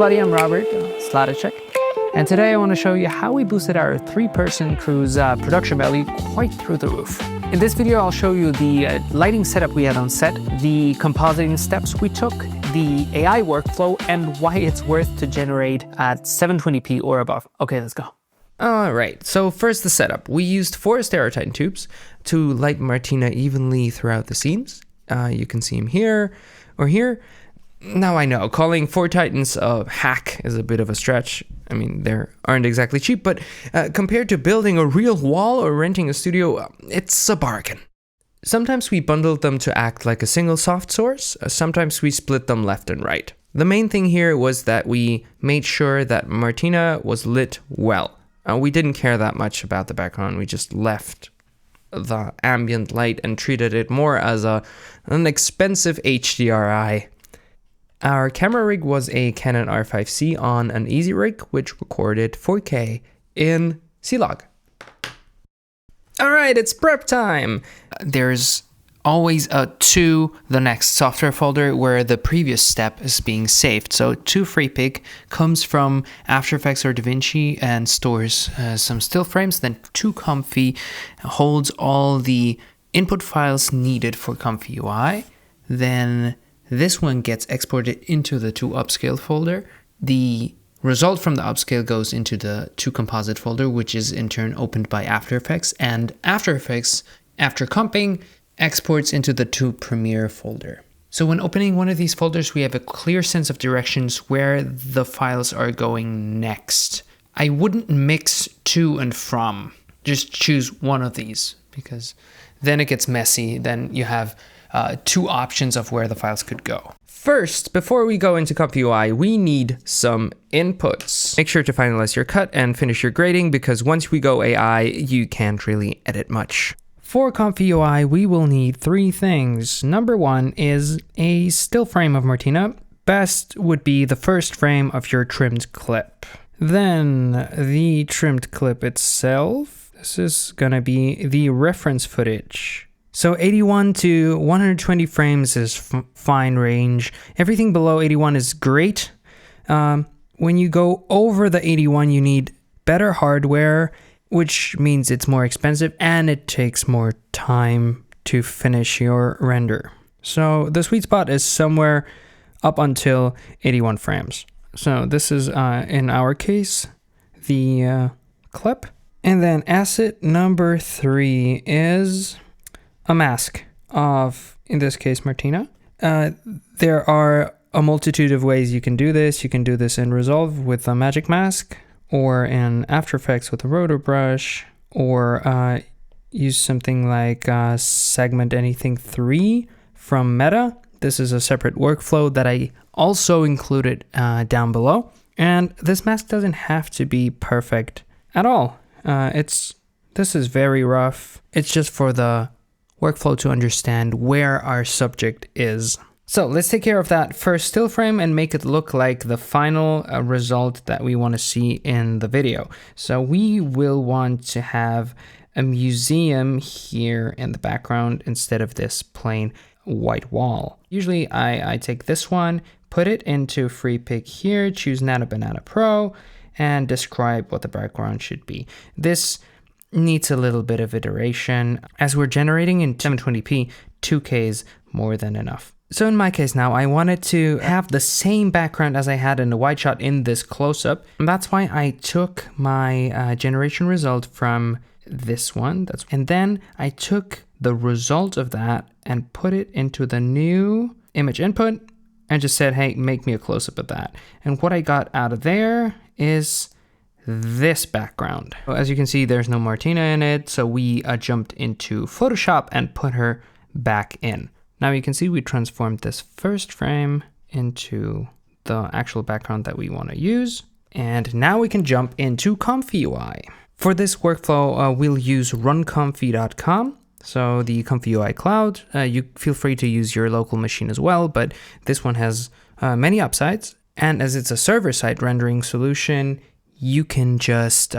everybody, I'm Robert Sladacek, and today I want to show you how we boosted our 3-person crew's production value quite through the roof. In this video, I'll show you the lighting setup we had on set, the compositing steps we took, the AI workflow, and why it's worth to generate at 720p or above. Okay, let's go. All right, so first the setup. We used 4 Titan tubes to light Martina evenly throughout the scenes. You can see him here or here. Now I know, calling 4 Titans a hack is a bit of a stretch. I mean, they aren't exactly cheap, but compared to building a real wall or renting a studio, it's a bargain. Sometimes we bundled them to act like a single soft source. Sometimes we split them left and right. The main thing here was that we made sure that Martina was lit well. We didn't care that much about the background. We just left the ambient light and treated it more as an expensive HDRI. Our camera rig was a Canon R5C on an Easy Rig, which recorded 4K in C-Log. All right, it's prep time. There's always a to the next software folder where the previous step is being saved. So to FreePic comes from After Effects or DaVinci and stores some still frames. Then to Comfy holds all the input files needed for ComfyUI. Then this one gets exported into the to Upscale folder. The result from the Upscale goes into the to Composite folder, which is in turn opened by After Effects. And After Effects, after comping, exports into the to Premiere folder. So when opening one of these folders, we have a clear sense of directions where the files are going next. I wouldn't mix to and from. Just choose one of these, because then it gets messy. Then you have 2 options of where the files could go. First, before we go into ComfyUI, we need some inputs. Make sure to finalize your cut and finish your grading, because once we go AI, you can't really edit much. For ComfyUI, we will need 3 things. Number 1 is a still frame of Martina. Best would be the first frame of your trimmed clip. Then the trimmed clip itself. This is gonna be the reference footage. So 81 to 120 frames is fine range. Everything below 81 is great. When you go over the 81, you need better hardware, which means it's more expensive and it takes more time to finish your render. So the sweet spot is somewhere up until 81 frames. So this is, in our case, the clip. And then asset number 3 is a mask of, in this case, Martina. There are a multitude of ways you can do this. You can do this in Resolve with a magic mask, or in After Effects with a rotor brush, or use something like Segment Anything 3 from Meta. This is a separate workflow that I also included down below. And this mask doesn't have to be perfect at all. This is very rough. It's just for the workflow to understand where our subject is. So let's take care of that first still frame and make it look like the final result that we want to see in the video. So we will want to have a museum here in the background instead of this plain white wall. Usually I take this one, put it into FreePic here, choose Nano Banana Pro, and describe what the background should be. This needs a little bit of iteration. As we're generating in 720p, 2K is more than enough. So in my case now, I wanted to have the same background as I had in the wide shot in this close-up. And that's why I took my generation result from this one. And then I took the result of that and put it into the new image input and just said, hey, make me a close-up of that. And what I got out of there is this background. As you can see, there's no Martina in it, so we jumped into Photoshop and put her back in. Now you can see we transformed this first frame into the actual background that we want to use. And now we can jump into ComfyUI. For this workflow, we'll use runcomfy.com. So the ComfyUI cloud, you feel free to use your local machine as well, but this one has many upsides. And as it's a server-side rendering solution, you can just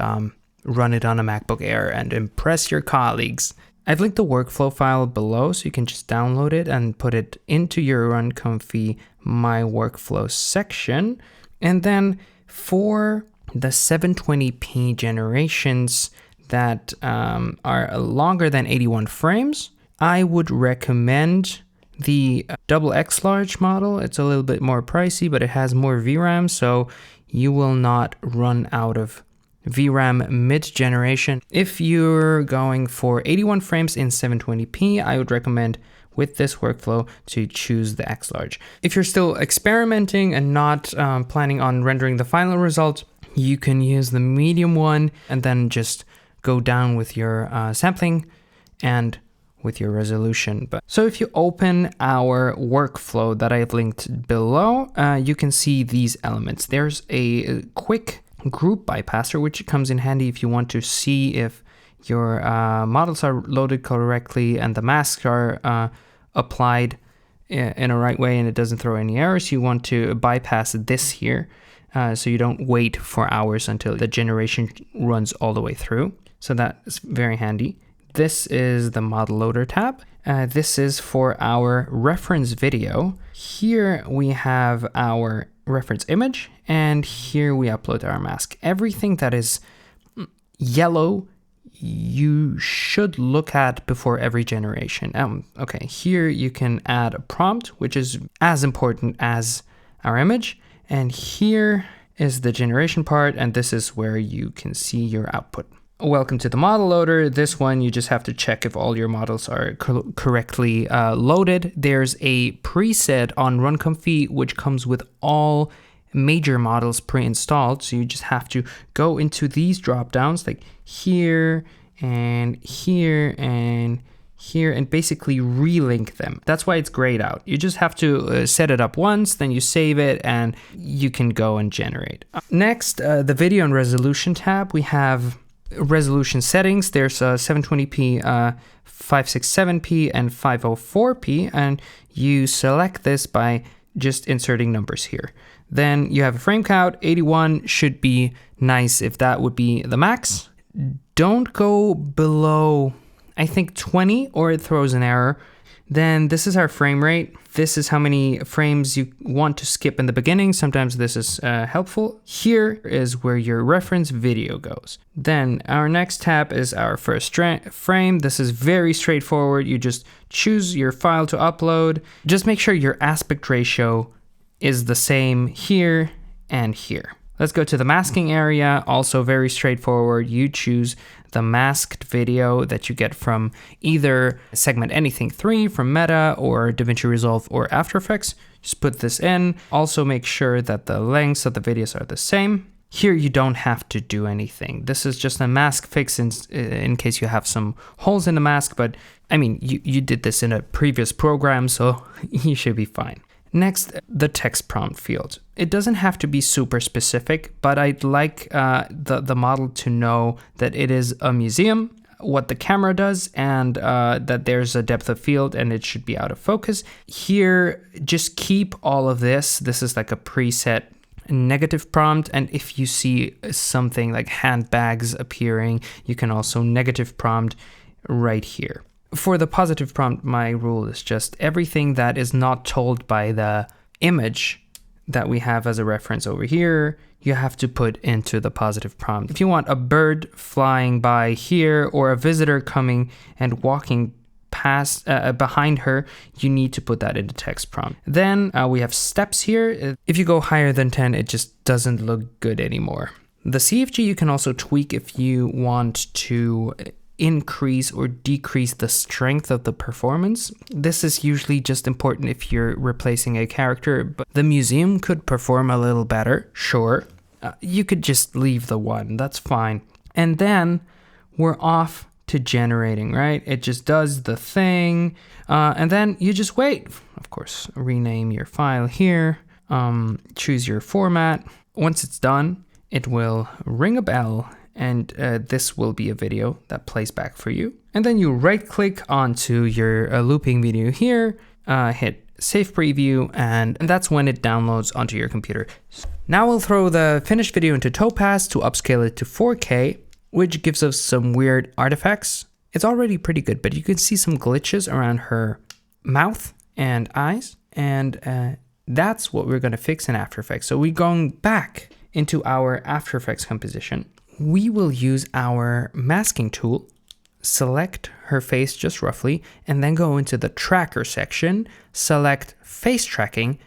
run it on a MacBook Air and impress your colleagues. I've linked the workflow file below, so you can just download it and put it into your Run Comfy My Workflow section. And then for the 720p generations that are longer than 81 frames, I would recommend the double X large model. It's a little bit more pricey, but it has more VRAM, so you will not run out of VRAM mid-generation. If you're going for 81 frames in 720p, I would recommend with this workflow to choose the X large. If you're still experimenting and not planning on rendering the final result, you can use the medium one and then just go down with your sampling and with your resolution. So if you open our workflow that I've linked below, you can see these elements. There's a quick group bypasser, which comes in handy if you want to see if your models are loaded correctly and the masks are applied in a right way and it doesn't throw any errors. You want to bypass this here so you don't wait for hours until the generation runs all the way through. So that's very handy. This is the model loader tab. This is for our reference video. Here we have our reference image, and here we upload our mask. Everything that is yellow, you should look at before every generation. Okay, here you can add a prompt, which is as important as our image. And here is the generation part, and this is where you can see your output. Welcome to the model loader. This one, you just have to check if all your models are correctly loaded. There's a preset on Run Comfy, which comes with all major models pre-installed. So you just have to go into these drop downs like here and here and here and basically relink them. That's why it's grayed out. You just have to set it up once, then you save it and you can go and generate. Next, the video and resolution tab. We have resolution settings. There's 720p, 567p, and 504p, and you select this by just inserting numbers here. Then you have a frame count. 81 should be nice if that would be the max. Don't go below, I think, 20 or it throws an error. Then this is our frame rate. This is how many frames you want to skip in the beginning. Sometimes this is helpful. Here is where your reference video goes. Then our next tab is our first frame. This is very straightforward. You just choose your file to upload. Just make sure your aspect ratio is the same here and here. Let's go to the masking area. Also very straightforward. You choose the masked video that you get from either Segment Anything 3 from Meta or DaVinci Resolve or After Effects. Just put this in. Also make sure that the lengths of the videos are the same. Here you don't have to do anything. This is just a mask fix in case you have some holes in the mask, but I mean, you did this in a previous program, so you should be fine. Next, the text prompt field. It doesn't have to be super specific, but I'd like the model to know that it is a museum, what the camera does, and that there's a depth of field and it should be out of focus. Here, just keep all of this. This is like a preset negative prompt, and if you see something like handbags appearing, you can also negative prompt right here. For the positive prompt, my rule is just everything that is not told by the image that we have as a reference over here, you have to put into the positive prompt. If you want a bird flying by here or a visitor coming and walking past behind her, you need to put that in the text prompt. Then we have steps here. If you go higher than 10, it just doesn't look good anymore. The CFG you can also tweak if you want to increase or decrease the strength of the performance. This is usually just important if you're replacing a character, but the museum could perform a little better, sure. You could just leave the 1, that's fine. And then we're off to generating, right? It just does the thing, and then you just wait. Of course, rename your file here, choose your format. Once it's done, it will ring a bell, and this will be a video that plays back for you. And then you right click onto your looping video here, hit save preview, and that's when it downloads onto your computer. Now we'll throw the finished video into Topaz to upscale it to 4K, which gives us some weird artifacts. It's already pretty good, but you can see some glitches around her mouth and eyes, and That's what we're going to fix in After Effects. So we're going back into our After Effects composition. We will use our masking tool, select her face just roughly, and then go into the tracker section, select face tracking,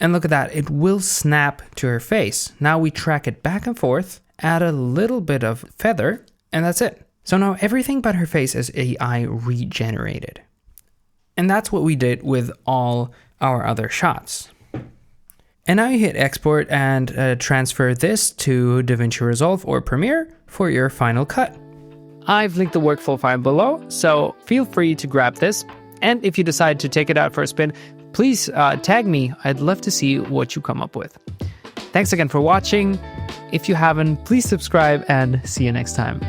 and look at that, it will snap to her face. Now we track it back and forth, add a little bit of feather, and that's it. So now everything but her face is AI regenerated. And that's what we did with all our other shots. And now you hit export and transfer this to DaVinci Resolve or Premiere for your final cut. I've linked the workflow file below, so feel free to grab this. And if you decide to take it out for a spin, please tag me. I'd love to see what you come up with. Thanks again for watching. If you haven't, please subscribe and see you next time.